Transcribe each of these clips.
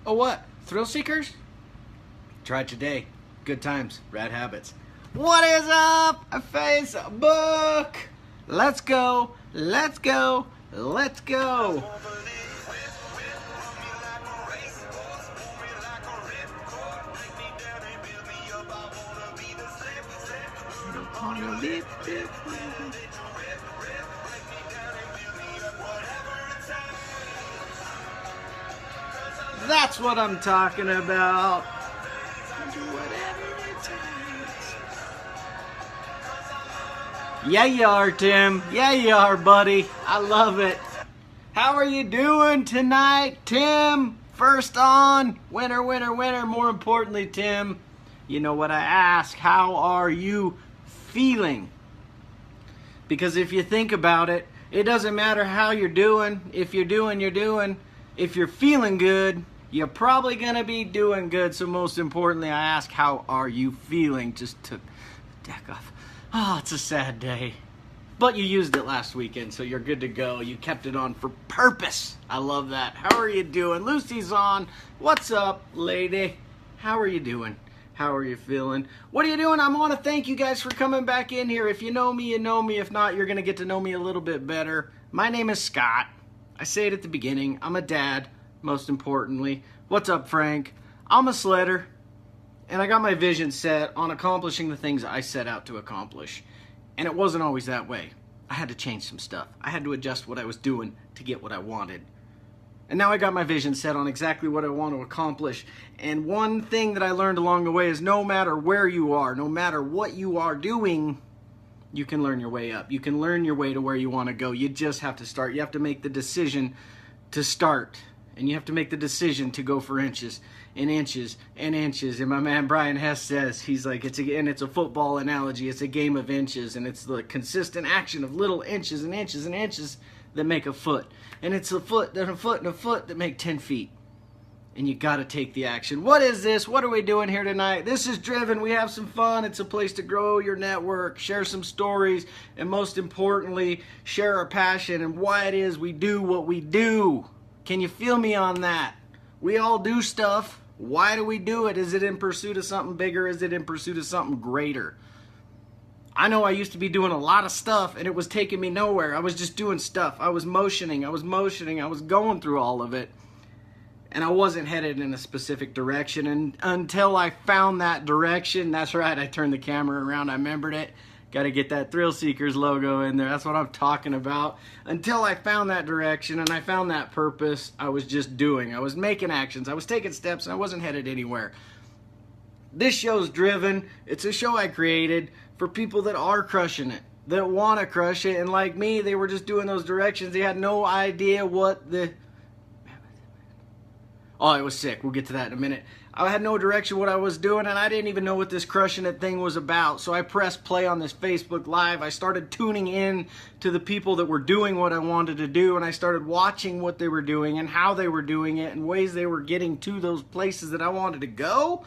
Oh, what? Thrill seekers? Try it today. Good times, rad habits. What is up, Facebook? Let's go, let's go, let's go. That's what I'm talking about. Yeah, you are, Tim. Yeah, you are, buddy. I love it. How are you doing tonight, Tim? First on. Winner, winner, winner. More importantly, Tim, you know what I ask. How are you feeling? Because if you think about it, it doesn't matter how you're doing. If you're doing, you're doing. If you're feeling good, you're probably going to be doing good. So most importantly, I ask, how are you feeling? Just took the deck off. Oh, it's a sad day. But you used it last weekend, so you're good to go. You kept it on for purpose. I love that. How are you doing? Lucy's on. What's up, lady? How are you doing? How are you feeling? What are you doing? I want to thank you guys for coming back in here. If you know me, you know me. If not, you're going to get to know me a little bit better. My name is Scott. I say it at the beginning. I'm a dad, most importantly. What's up, Frank? I'm a sledder. And I got my vision set on accomplishing the things I set out to accomplish. And it wasn't always that way. I had to change some stuff. I had to adjust what I was doing to get what I wanted. And now I got my vision set on exactly what I want to accomplish. And one thing that I learned along the way is no matter where you are, no matter what you are doing, you can learn your way up. You can learn your way to where you want to go. You just have to start. You have to make the decision to start. And you have to make the decision to go for inches and inches and inches. And my man Brian Hess says, he's like, it's a football analogy. It's a game of inches. And it's the consistent action of little inches and inches and inches that make a foot. And it's a foot and a foot and a foot that make 10 feet. And you got to take the action. What is this? What are we doing here tonight? This is Driven. We have some fun. It's a place to grow your network, share some stories, and most importantly, share our passion and why it is we do what we do. Can you feel me on that? We all do stuff. Why do we do it? Is it in pursuit of something bigger? Is it in pursuit of something greater? I know I used to be doing a lot of stuff and it was taking me nowhere. I was just doing stuff. I was motioning. I was going through all of it. And I wasn't headed in a specific direction. And until I found that direction, that's right, I turned the camera around. I remembered it. Got to get that Thrill Seekers logo in there. That's what I'm talking about. Until I found that direction and I found that purpose, I was just doing. I was making actions. I was taking steps and I wasn't headed anywhere. This show's Driven. It's a show I created for people that are crushing it, that want to crush it. And like me, they were just doing those directions. They had no idea what the... Oh, I was sick. We'll get to that in a minute. I had no direction what I was doing, and I didn't even know what this crushing it thing was about. So I pressed play on this Facebook Live. I started tuning in to the people that were doing what I wanted to do, and I started watching what they were doing and how they were doing it and ways they were getting to those places that I wanted to go.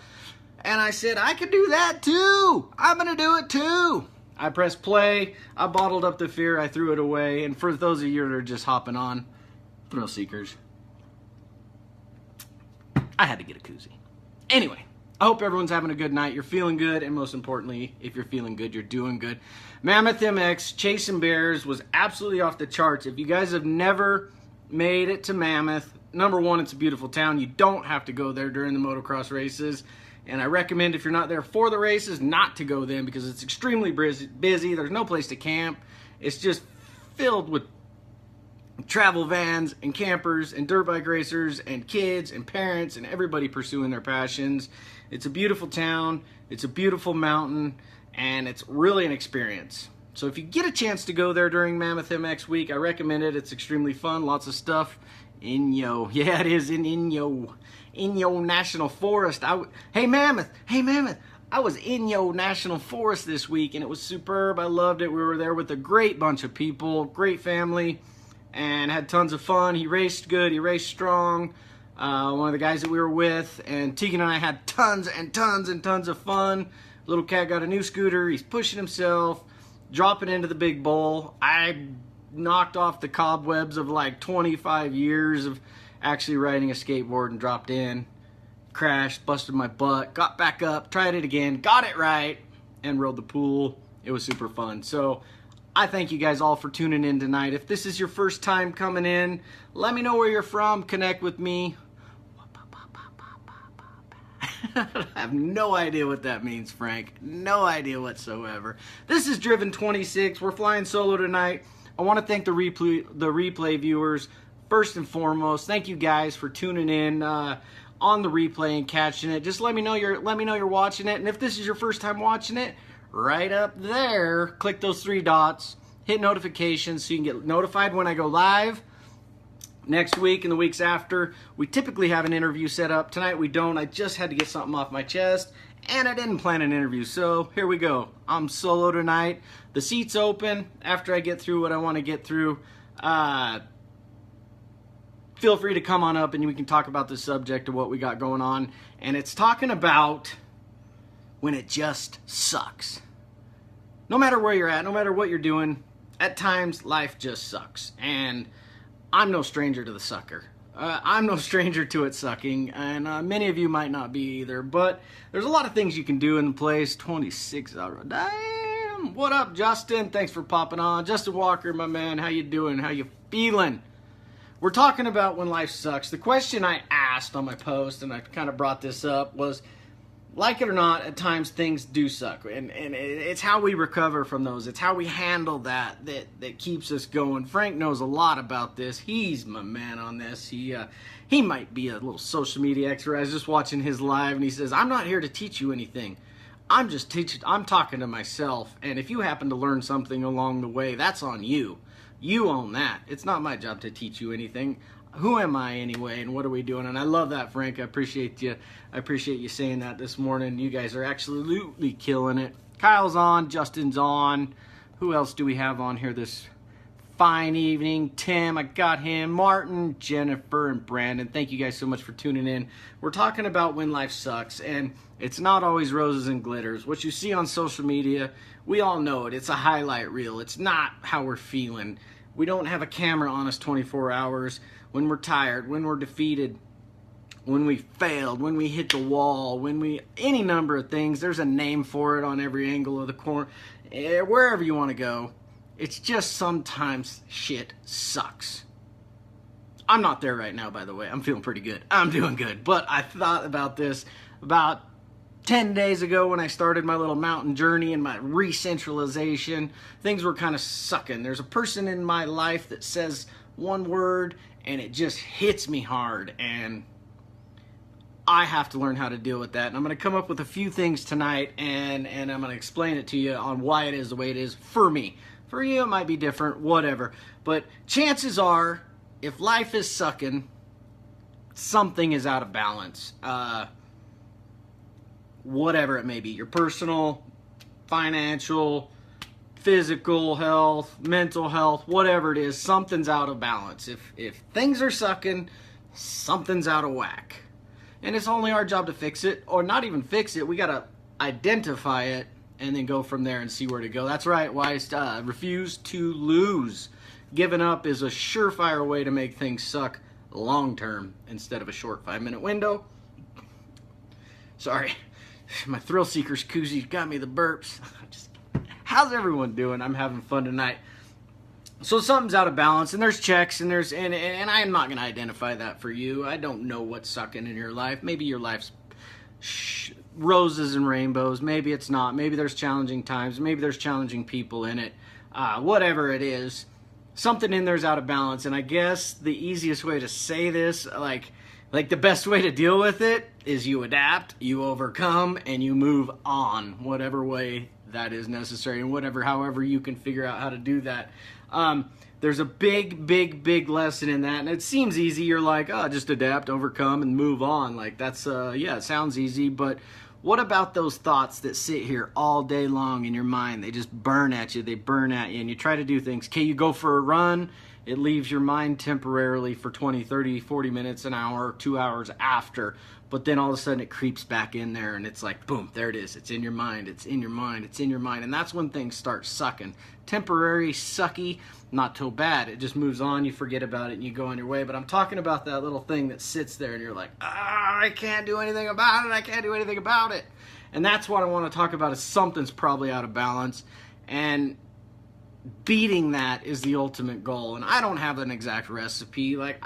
And I said, I can do that too. I'm going to do it too. I pressed play. I bottled up the fear. I threw it away. And for those of you that are just hopping on, Thrill Seekers, I had to get a koozie. Anyway, I hope everyone's having a good night. You're feeling good, and most importantly, if you're feeling good, you're doing good. Mammoth MX, Chasing Bears, was absolutely off the charts. If you guys have never made it to Mammoth, number one, it's a beautiful town. You don't have to go there during the motocross races. And I recommend, if you're not there for the races, not to go then because it's extremely busy. There's no place to camp. It's just filled with travel vans and campers and dirt bike racers and kids and parents and everybody pursuing their passions. It's a beautiful town, it's a beautiful mountain, and it's really an experience. So if you get a chance to go there during Mammoth MX week, I recommend it. It's extremely fun, lots of stuff. Inyo, yeah, it is in Inyo National Forest. Hey Mammoth, I was in Inyo National Forest this week and it was superb. I loved it. We were there with a great bunch of people, great family, and had tons of fun. He raced good, he raced strong. One of the guys that we were with, and Tegan and I had tons and tons and tons of fun. Little cat got a new scooter, he's pushing himself, dropping into the big bowl. I knocked off the cobwebs of like 25 years of actually riding a skateboard and dropped in, crashed, busted my butt, got back up, tried it again, got it right, and rode the pool. It was super fun. So I thank you guys all for tuning in tonight. If this is your first time coming in, let me know where you're from, connect with me. I have no idea what that means, Frank. No idea whatsoever. This is Driven 26. We're flying solo tonight. I want to thank the replay viewers first and foremost. Thank you guys for tuning in on the replay and catching it. Just let me know you're watching it. And if this is your first time watching it, right up there, click those 3 dots, hit notifications so you can get notified when I go live. Next week and the weeks after, we typically have an interview set up. Tonight we don't. I just had to get something off my chest, and I didn't plan an interview, so here we go. I'm solo tonight. The seat's open. After I get through what I want to get through, feel free to come on up and we can talk about the subject of what we got going on. And it's talking about when it just sucks. No matter where you're at, no matter what you're doing, at times life just sucks. And I'm no stranger to the sucker. I'm no stranger to it sucking, and many of you might not be either, but there's a lot of things you can do in the place. 26 hours. Damn! What up, Justin? Thanks for popping on. Justin Walker, my man, how you doing? How you feeling? We're talking about when life sucks. The question I asked on my post, and I kind of brought this up, was, like it or not, at times things do suck, and it's how we recover from those. It's how we handle that keeps us going. Frank knows a lot about this. He's my man on this. He might be a little social media expert. I was just watching his live, and he says, "I'm not here to teach you anything. I'm talking to myself, and if you happen to learn something along the way, that's on you. You own that. It's not my job to teach you anything. Who am I anyway, and what are we doing?" And I love that, Frank. I appreciate you. I appreciate you saying that this morning. You guys are absolutely killing it. Kyle's on. Justin's on. Who else do we have on here this fine evening? Tim, I got him. Martin, Jennifer, and Brandon. Thank you guys so much for tuning in. We're talking about when life sucks, and it's not always roses and glitters. What you see on social media, we all know it. It's a highlight reel. It's not how we're feeling. We don't have a camera on us 24 hours. When we're tired, when we're defeated, when we failed, when we hit the wall, any number of things. There's a name for it on every angle of the corner, wherever you want to go. It's just sometimes shit sucks. I'm not there right now, by the way. I'm feeling pretty good. I'm doing good. But I thought about this about 10 days ago when I started my little mountain journey and my re-centralization. Things were kind of sucking. There's a person in my life that says one word and it just hits me hard, and I have to learn how to deal with that. And I'm going to come up with a few things tonight, and I'm going to explain it to you on why it is the way it is for me. For you, it might be different, whatever. But chances are, if life is sucking, something is out of balance. Whatever it may be. Your personal, financial, physical health, mental health, whatever it is, something's out of balance. If things are sucking, something's out of whack. And it's only our job to fix it, or not even fix it. We got to identify it and then go from there and see where to go. That's right, Wise. Refuse to lose. Giving up is a surefire way to make things suck long term instead of a short 5-minute window. Sorry, my Thrill Seekers koozie got me the burps. How's everyone doing? I'm having fun tonight. So something's out of balance, and there's checks, and I'm not going to identify that for you. I don't know what's sucking in your life. Maybe your life's roses and rainbows. Maybe it's not. Maybe there's challenging times. Maybe there's challenging people in it. Whatever it is, something in there's out of balance. And I guess the easiest way to say this, like the best way to deal with it, is you adapt, you overcome, and you move on, whatever way that is necessary, and however you can figure out how to do that. There's a big lesson in that, and it seems easy. You're like, oh, just adapt, overcome, and move on. Like, that's, yeah, it sounds easy, but what about those thoughts that sit here all day long in your mind? They just burn at you, and you try to do things. Okay, you go for a run, it leaves your mind temporarily for 20, 30, 40 minutes, an hour, 2 hours after. But then all of a sudden it creeps back in there and it's like, boom, there it is. It's in your mind. It's in your mind. It's in your mind. And that's when things start sucking. Temporary, sucky, not so bad. It just moves on. You forget about it and you go on your way. But I'm talking about that little thing that sits there and you're like, I can't do anything about it. I can't do anything about it. And that's what I want to talk about, is something's probably out of balance. And beating that is the ultimate goal. And I don't have an exact recipe. Like,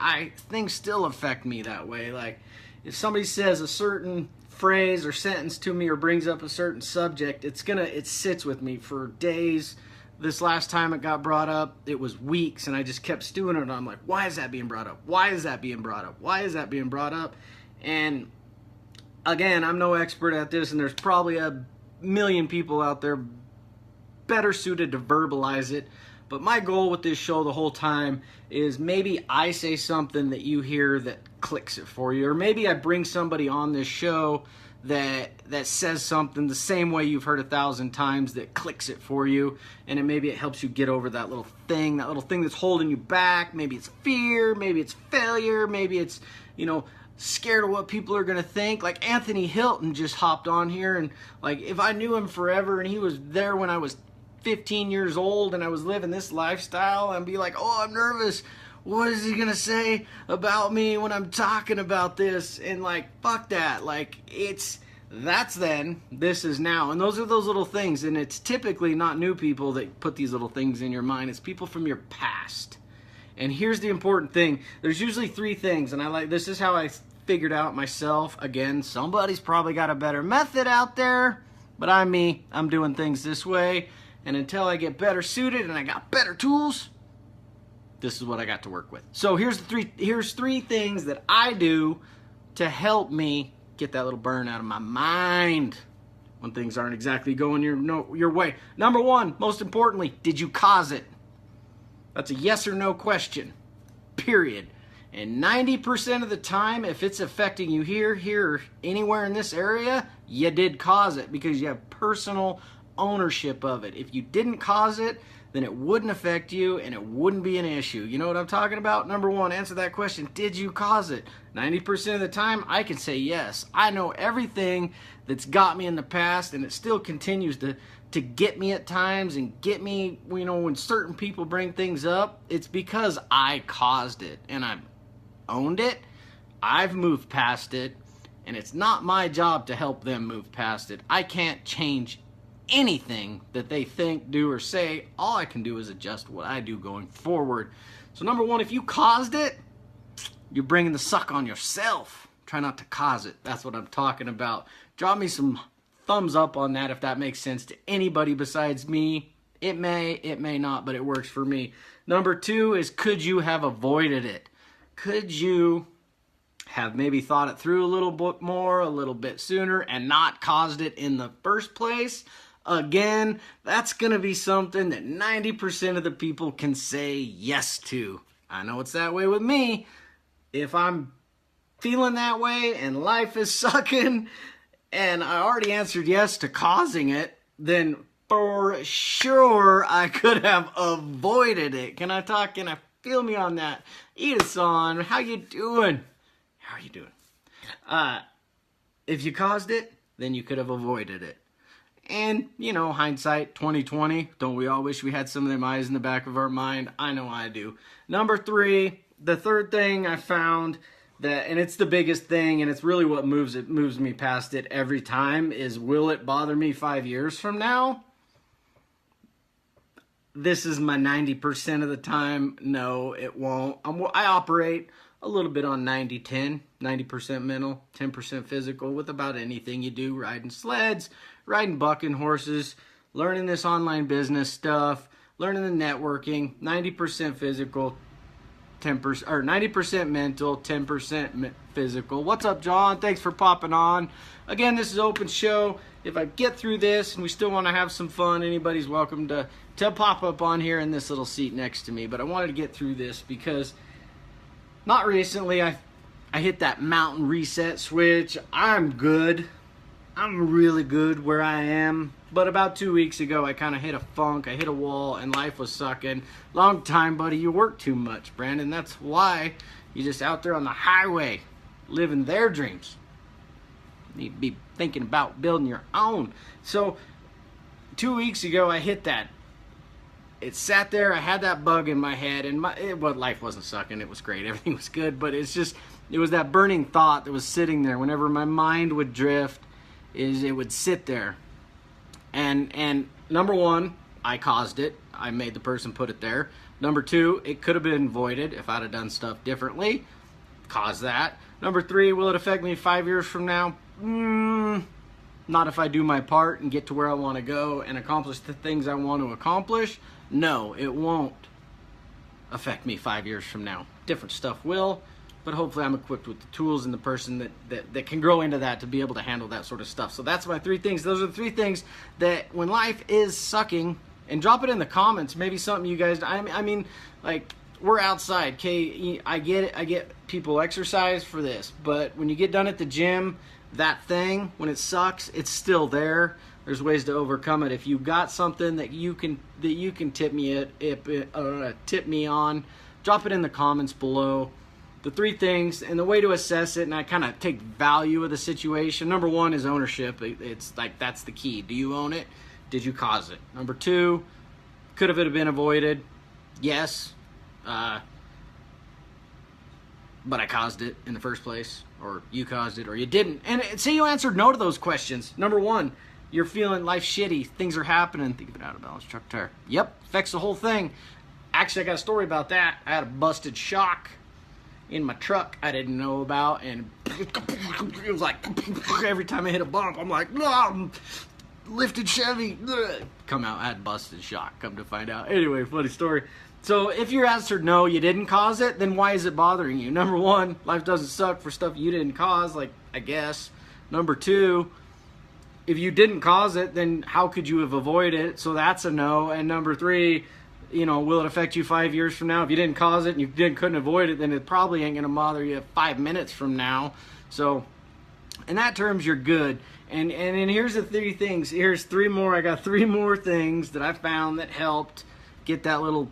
things still affect me that way. Like, if somebody says a certain phrase or sentence to me or brings up a certain subject, it sits with me for days. This last time it got brought up, it was weeks, and I just kept stewing on it. I'm like, why is that being brought up? Why is that being brought up? Why is that being brought up? And again, I'm no expert at this, and there's probably a million people out there better suited to verbalize it. But my goal with this show the whole time is maybe I say something that you hear that clicks it for you. Or maybe I bring somebody on this show that says something the same way you've heard 1,000 times that clicks it for you. And maybe it helps you get over that little thing that's holding you back. Maybe it's fear, maybe it's failure, maybe it's, scared of what people are going to think. Like Anthony Hilton just hopped on here, and like, if I knew him forever and he was there when I was 15 years old and I was living this lifestyle, and be like, oh, I'm nervous. What is he gonna say about me when I'm talking about this? And like, fuck that. Like, that's then, this is now. And those are those little things. And it's typically not new people that put these little things in your mind. It's people from your past. And here's the important thing. There's usually 3 things. And this is how I figured out myself. Again, somebody's probably got a better method out there, but I'm me. I'm doing things this way. And until I get better suited and I got better tools, this is what I got to work with. So here's 3 things that I do to help me get that little burn out of my mind when things aren't exactly going your way. Number 1, most importantly, did you cause it? That's a yes or no question, period. And 90% of the time, if it's affecting you here, or anywhere in this area, you did cause it, because you have personal ownership of it. If you didn't cause it, then it wouldn't affect you and it wouldn't be an issue. You know what I'm talking about? Number 1, answer that question. Did you cause it? 90% of the time, I can say yes. I know everything that's got me in the past, and it still continues to get me at times and get me, when certain people bring things up. It's because I caused it and I've owned it. I've moved past it, and it's not my job to help them move past it. I can't change anything that they think, do, or say. All I can do is adjust what I do going forward. So number 1, if you caused it, you're bringing the suck on yourself. Try not to cause it. That's what I'm talking about. Drop me some thumbs up on that if that makes sense to anybody besides me. It may not, but it works for me. Number 2 is, could you have avoided it? Could you have maybe thought it through a little bit more, a little bit sooner, and not caused it in the first place? Again, that's going to be something that 90% of the people can say yes to. I know it's that way with me. If I'm feeling that way and life is sucking and I already answered yes to causing it, then for sure I could have avoided it. Can I feel me on that? Edison, how you doing? How are you doing? If you caused it, then you could have avoided it. And, hindsight, 2020, don't we all wish we had some of them eyes in the back of our mind? I know I do. Number 3, the third thing I found, and it's the biggest thing, and it's really what moves me past it every time, is, will it bother me 5 years from now? This is my 90% of the time. No, it won't. I operate a little bit on 90-10, 90% mental, 10% physical, with about anything you do, riding sleds, riding bucking horses, learning this online business stuff, learning the networking. 90% physical, 90% mental, 10% physical. What's up, John? Thanks for popping on. Again, this is open show. If I get through this and we still want to have some fun, anybody's welcome to pop up on here in this little seat next to me. But I wanted to get through this because not recently I hit that mountain reset switch. I'm good. I'm really good where I am. But about 2 weeks ago, I kind of hit a funk. I hit a wall, and life was sucking. Long time, buddy. You work too much, Brandon. That's why you're just out there on the highway living their dreams. You need to be thinking about building your own. So 2 weeks ago, I hit that. It sat there. I had that bug in my head, and life wasn't sucking. It was great. Everything was good. But it was that burning thought that was sitting there. Whenever my mind would drift, it would sit there. And number one, I caused it. I made the person put it there. Number two, it could have been avoided if I'd have done stuff differently. Caused that. Number three, will it affect me 5 years from now? Not if I do my part and get to where I want to go and accomplish the things I want to accomplish. No, it won't affect me 5 years from now. Different stuff will, but hopefully I'm equipped with the tools and the person that can grow into that to be able to handle that sort of stuff. So that's my 3 things. Those are the 3 things that when life is sucking, and drop it in the comments, maybe something you guys, I mean, like, we're outside, okay? I get it. I get people exercise for this, but when you get done at the gym, that thing, when it sucks, it's still there. There's ways to overcome it. If you got something that you can tip me on, drop it in the comments below. The 3 things and the way to assess it, and I kind of take value of the situation. Number 1 is ownership. It's like that's the key. Do you own it? Did you cause it? Number 2, could it have been avoided? Yes. But I caused it in the first place, or you caused it, or you didn't. And say you answered no to those questions. Number 1, you're feeling life shitty. Things are happening. Think of it out of balance truck tire. Yep, affects the whole thing. Actually, I got a story about that. I had a busted shock in my truck I didn't know about, and it was like every time I hit a bump, I'm like, no, lifted Chevy. Come out, I had busted shock. Come to find out. Anyway, funny story. So if your answer no, you didn't cause it, then why is it bothering you? Number 1, life doesn't suck for stuff you didn't cause, like I guess. Number 2, if you didn't cause it, then how could you have avoided it? So that's a no. And number 3, will it affect you 5 years from now? If you didn't cause it and you couldn't avoid it, then it probably ain't gonna bother you 5 minutes from now. So in that terms, you're good. And here's the 3 things. Here's 3 more. I got 3 more things that I found that helped get that little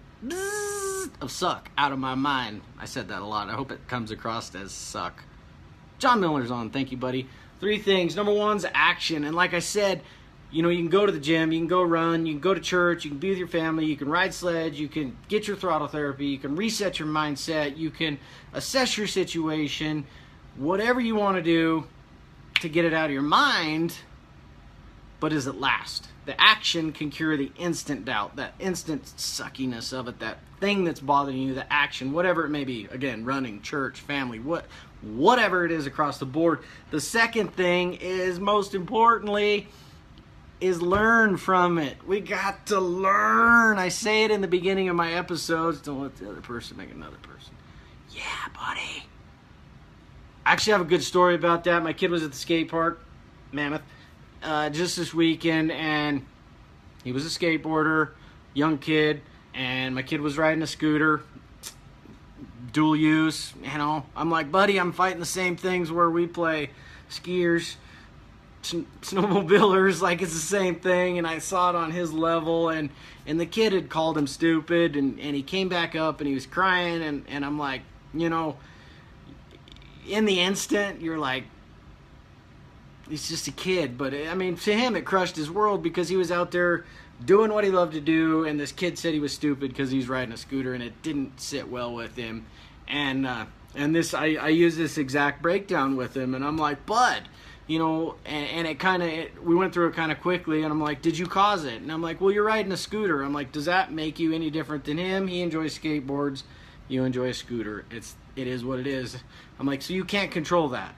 of suck out of my mind. I said that a lot. I hope it comes across as suck. John Miller's on. Thank you, buddy. 3 things. Number 1's action. And like I said, you can go to the gym, you can go run, you can go to church, you can be with your family, you can ride sleds, you can get your throttle therapy, you can reset your mindset, you can assess your situation, whatever you want to do to get it out of your mind, but does it last? The action can cure the instant doubt, that instant suckiness of it, that thing that's bothering you, the action, whatever it may be. Again, running, church, family, whatever it is across the board. The second thing is, most importantly, is learn from it. We got to learn. I say it in the beginning of my episodes. Don't let the other person make another person. Yeah, buddy. I actually have a good story about that. My kid was at the skate park, Mammoth, just this weekend, and he was a skateboarder, young kid, and my kid was riding a scooter, dual use. I'm like, buddy, I'm fighting the same things where we play. Skiers, snowmobilers, like it's the same thing. And I saw it on his level, and the kid had called him stupid, and he came back up and he was crying, and I'm like, in the instant you're like, he's just a kid. But I mean, to him it crushed his world, because he was out there doing what he loved to do, and this kid said he was stupid because he's riding a scooter, and it didn't sit well with him. And this, I use this exact breakdown with him, and I'm like, bud, and we went through it kind of quickly, and I'm like, did you cause it? And I'm like, well, you're riding a scooter. I'm like, does that make you any different than him? He enjoys skateboards, you enjoy a scooter. It is what it is. I'm like, so you can't control that.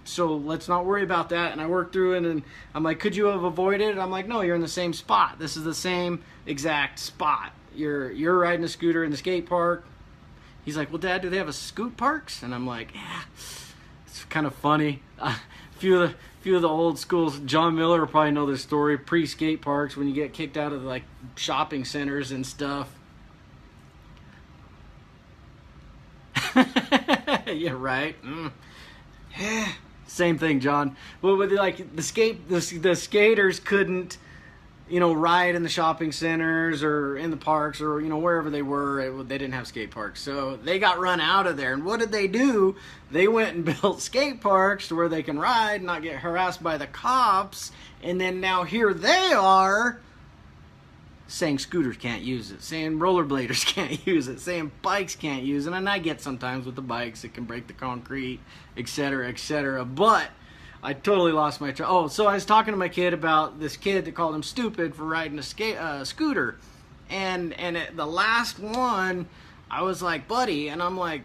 So let's not worry about that. And I worked through it, and I'm like, could you have avoided it? I'm like, no, you're in the same spot. This is the same exact spot. You're riding a scooter in the skate park. He's like, well, Dad, do they have a scoot parks? And I'm like, yeah, it's kind of funny. A few of the old schools, John Miller will probably know this story, pre-skate parks, when you get kicked out of like shopping centers and stuff. Yeah, right. Yeah. Same thing, John. Well, with like the skaters couldn't, ride in the shopping centers or in the parks or wherever they were. They didn't have skate parks, so they got run out of there. And what did they do? They went and built skate parks to where they can ride, not get harassed by the cops. And then now here they are saying scooters can't use it, saying rollerbladers can't use it, saying bikes can't use it. And I get sometimes with the bikes it can break the concrete, etc., etc. But I totally lost my train. Oh, so I was talking to my kid about this kid that called him stupid for riding a scooter, and the last one, I was like, buddy, and I'm like,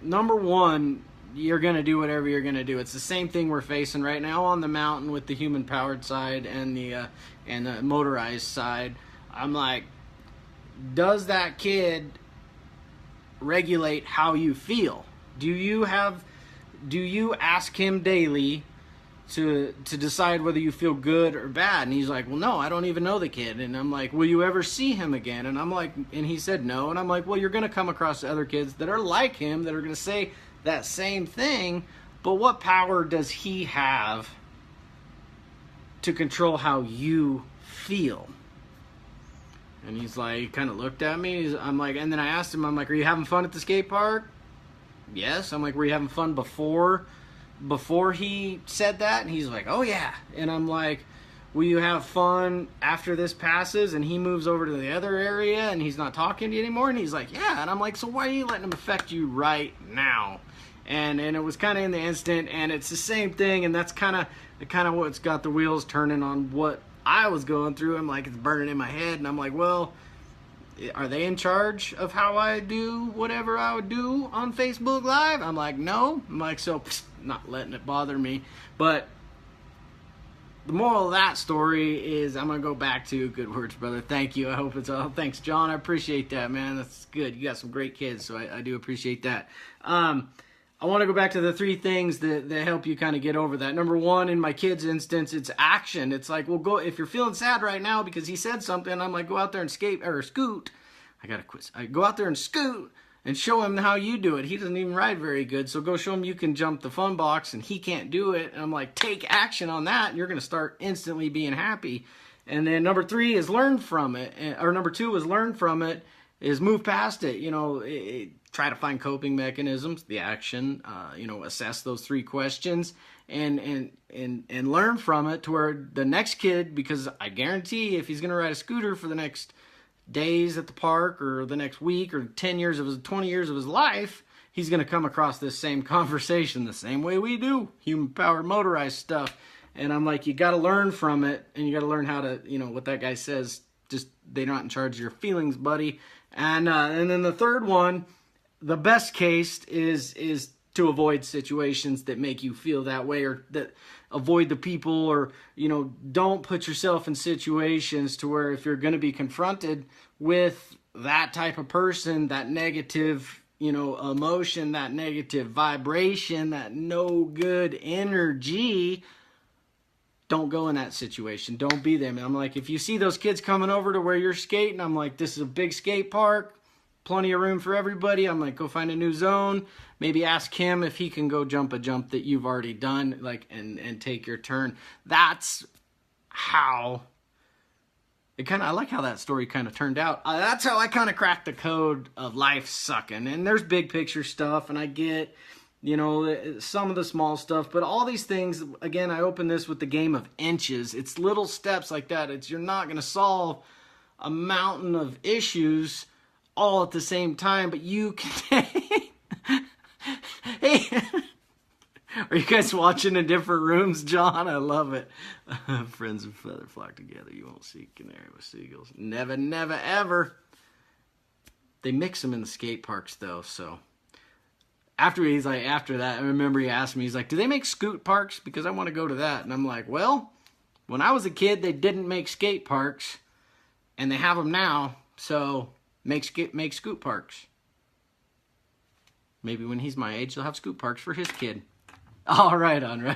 number one, you're gonna do whatever you're gonna do. It's the same thing we're facing right now on the mountain with the human-powered side and the motorized side. I'm like, does that kid regulate how you feel? Do you ask him daily to decide whether you feel good or bad? And he's like, well, no, I don't even know the kid. And I'm like, will you ever see him again? And I'm like, and he said no. And I'm like, well, you're going to come across other kids that are like him that are going to say that same thing, but what power does he have to control how you feel? And he's like, he kind of looked at me. I'm like, and then I asked him, I'm like, are you having fun at the skate park? Yes. I'm like, were you having fun before he said that? And he's like, oh yeah. And I'm like, will you have fun after this passes and he moves over to the other area and he's not talking to you anymore? And he's like, yeah. And I'm like, so why are you letting him affect you right now? And it was kind of in the instant, and it's the same thing, and that's kind of what's got the wheels turning on what I was going through. I'm like, it's burning in my head, and I'm like, well, are they in charge of how I do whatever I would do on Facebook Live? I'm like, no. I'm like, so not letting it bother me. But the moral of that story is I'm going to go back to good words, brother. Thank you. I hope it's all. Thanks, John. I appreciate that, man. That's good. You got some great kids, so I do appreciate that. I want to go back to the three things that help you kind of get over that. Number one, in my kid's instance, it's action. It's like, well, go if you're feeling sad right now because he said something. I'm like, go out there and scoot. I got to quit. I go out there and scoot and show him how you do it. He doesn't even ride very good, so go show him you can jump the fun box, and he can't do it. And I'm like, take action on that, and you're going to start instantly being happy. And then number three is learn from it, or number two is learn from it. Is move past it, try to find coping mechanisms, the action, assess those three questions and learn from it to where the next kid, because I guarantee if he's going to ride a scooter for the next days at the park or the next week or 20 years of his life, he's going to come across this same conversation the same way we do, human-powered motorized stuff. And I'm like, you got to learn from it, and you got to learn how to, what that guy says, just they're not in charge of your feelings, buddy. And then the third one, the best case is to avoid situations that make you feel that way, or that avoid the people, or don't put yourself in situations to where if you're going to be confronted with that type of person, that negative emotion, that negative vibration, that no good energy, don't go in that situation. Don't be them. I'm like, if you see those kids coming over to where you're skating, I'm like, this is a big skate park, plenty of room for everybody. I'm like, go find a new zone. Maybe ask him if he can go jump a jump that you've already done, like, and take your turn. That's how I like how that story kind of turned out. That's how I kind of cracked the code of life sucking. And there's big picture stuff, and I get some of the small stuff, but all these things, again, I open this with the game of inches. It's little steps like that. You're not going to solve a mountain of issues all at the same time, but you can. Hey, are you guys watching in different rooms, John? I love it. Friends of feather flock together. You won't see canary with seagulls. Never, never, ever. They mix them in the skate parks, though, so. After that, I remember he asked me, he's like, do they make scoot parks? Because I want to go to that. And I'm like, well, when I was a kid, they didn't make skate parks, and they have them now, so make scoot parks. Maybe when he's my age, they'll have scoot parks for his kid. Oh, right on.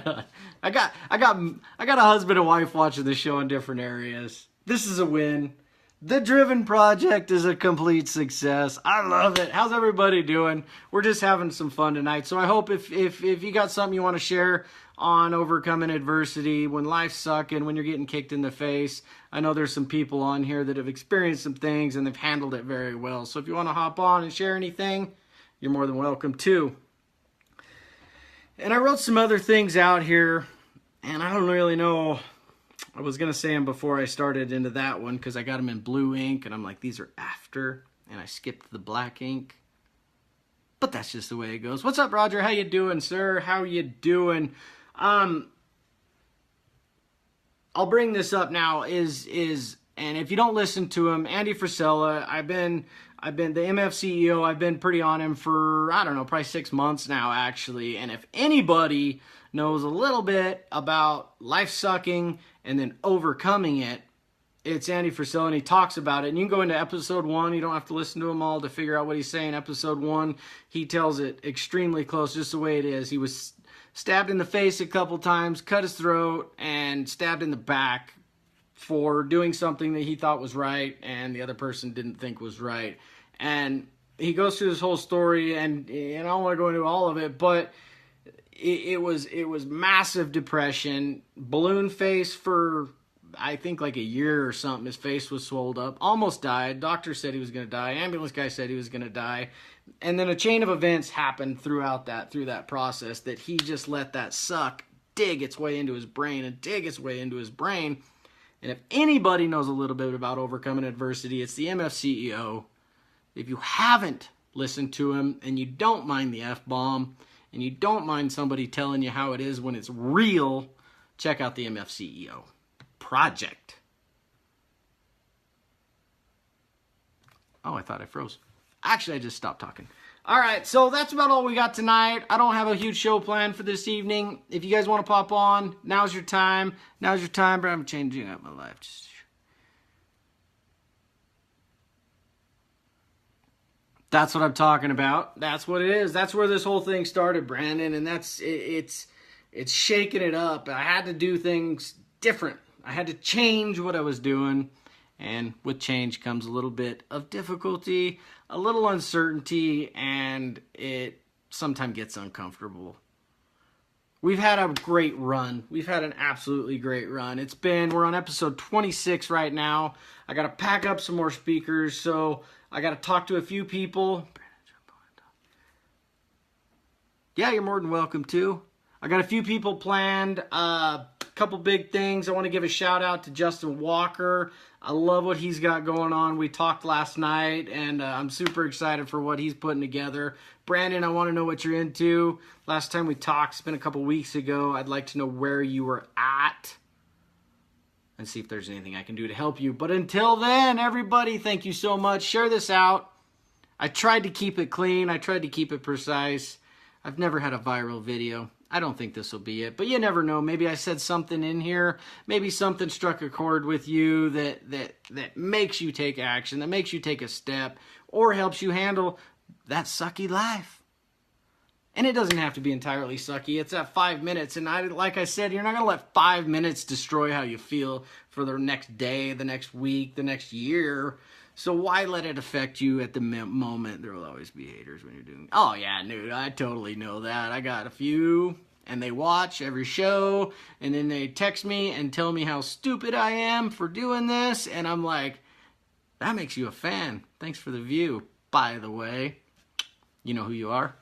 I got a husband and wife watching the show in different areas. This is a win. The Driven Project is a complete success. I love it. How's everybody doing? We're just having some fun tonight. So I hope if you got something you want to share on overcoming adversity, when life's sucking, when you're getting kicked in the face, I know there's some people on here that have experienced some things and they've handled it very well. So if you want to hop on and share anything, you're more than welcome to. And I wrote some other things out here, and I don't really know. I was going to say them before I started into that one because I got them in blue ink, and I'm like, these are after, and I skipped the black ink. But that's just the way it goes. What's up, Roger? How you doing, sir? How you doing? I'll bring this up now, and if you don't listen to him, Andy Frisella, I've been the MF CEO, I've been pretty on him for, I don't know, probably 6 months now, actually. And if anybody knows a little bit about life sucking and then overcoming it, it's Andy Frisella, and he talks about it. And you can go into episode 1. You don't have to listen to him all to figure out what he's saying. Episode 1, he tells it extremely close, just the way it is. He was stabbed in the face a couple times, cut his throat, and stabbed in the back for doing something that he thought was right and the other person didn't think was right. And he goes through this whole story, and I don't want to go into all of it, but it was massive depression, balloon face for I think like a year or something. His face was swelled up, almost died. Doctor said he was going to die. Ambulance guy said he was going to die. And then a chain of events happened through that process that he just let that suck dig its way into his brain and dig its way into his brain. And if anybody knows a little bit about overcoming adversity, it's the MF CEO. If you haven't listened to him and you don't mind the F-bomb and you don't mind somebody telling you how it is when it's real, check out the MF CEO Project. Oh, I thought I froze. Actually, I just stopped talking. All right, so that's about all we got tonight. I don't have a huge show planned for this evening. If you guys want to pop on, now's your time. Now's your time, but I'm changing up my life. That's what I'm talking about. That's what it is. That's where this whole thing started, Brandon, and it's shaking it up. I had to do things different. I had to change what I was doing, and with change comes a little bit of difficulty, a little uncertainty, and it sometimes gets uncomfortable. We've had a great run. We've had an absolutely great run. We're on episode 26 right now. I got to pack up some more speakers, so I got to talk to a few people. Yeah, you're more than welcome to. I got a few people planned. Couple big things. I want to give a shout out to Justin Walker. I love what he's got going on. We talked last night, and I'm super excited for what he's putting together. Brandon, I want to know what you're into. Last time we talked, it's been a couple weeks ago. I'd like to know where you were at and see if there's anything I can do to help you. But until then, everybody, thank you so much. Share this out. I tried to keep it clean. I tried to keep it precise. I've never had a viral video. I don't think this will be it, but you never know. Maybe I said something in here. Maybe something struck a chord with you that makes you take action, that makes you take a step, or helps you handle that sucky life. And it doesn't have to be entirely sucky. It's at 5 minutes, and like I said, you're not going to let 5 minutes destroy how you feel for the next day, the next week, the next year. So why let it affect you at the moment? There will always be haters when you're doing... Oh, yeah, dude, I totally know that. I got a few, and they watch every show, and then they text me and tell me how stupid I am for doing this, and I'm like, that makes you a fan. Thanks for the view, by the way. You know who you are.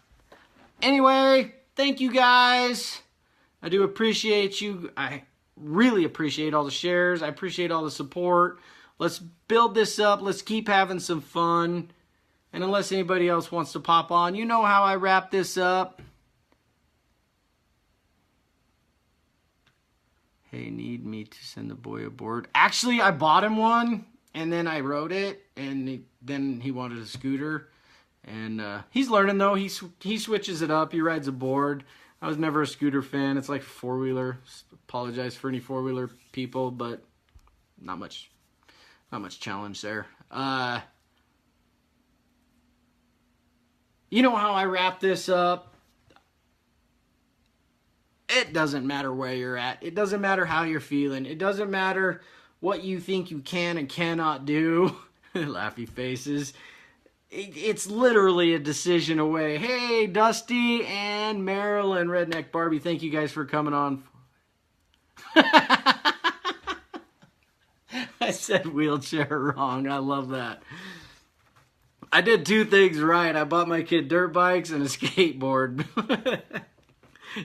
Anyway, thank you, guys. I do appreciate you. I really appreciate all the shares. I appreciate all the support. Let's build this up. Let's keep having some fun. And unless anybody else wants to pop on, you know how I wrap this up. Hey, need me to send the boy aboard. Actually, I bought him one, and then I rode it, and then he wanted a scooter. And he's learning, though. He switches it up. He rides a board. I was never a scooter fan. It's like a four-wheeler. Apologize for any four-wheeler people, but not much challenge there. You know how I wrap this up? It doesn't matter where you're at. It doesn't matter how you're feeling. It doesn't matter what you think you can and cannot do. Laughy faces. It's literally a decision away. Hey, Dusty and Marilyn, Redneck Barbie, thank you guys for coming on. I said wheelchair wrong. I love that. I did two things right. I bought my kid dirt bikes and a skateboard.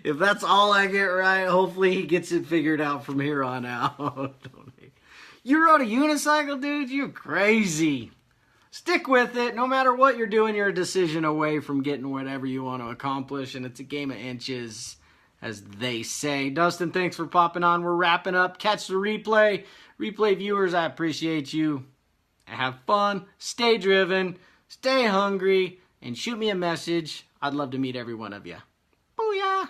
If that's all I get right, hopefully he gets it figured out from here on out. You rode a unicycle, dude? You're crazy. Stick with it. No matter what you're doing, you're a decision away from getting whatever you want to accomplish, and it's a game of inches, as they say. Dustin, thanks for popping on. We're wrapping up. Catch the replay. Replay viewers, I appreciate you. Have fun. Stay driven. Stay hungry. And shoot me a message. I'd love to meet every one of you. Booyah!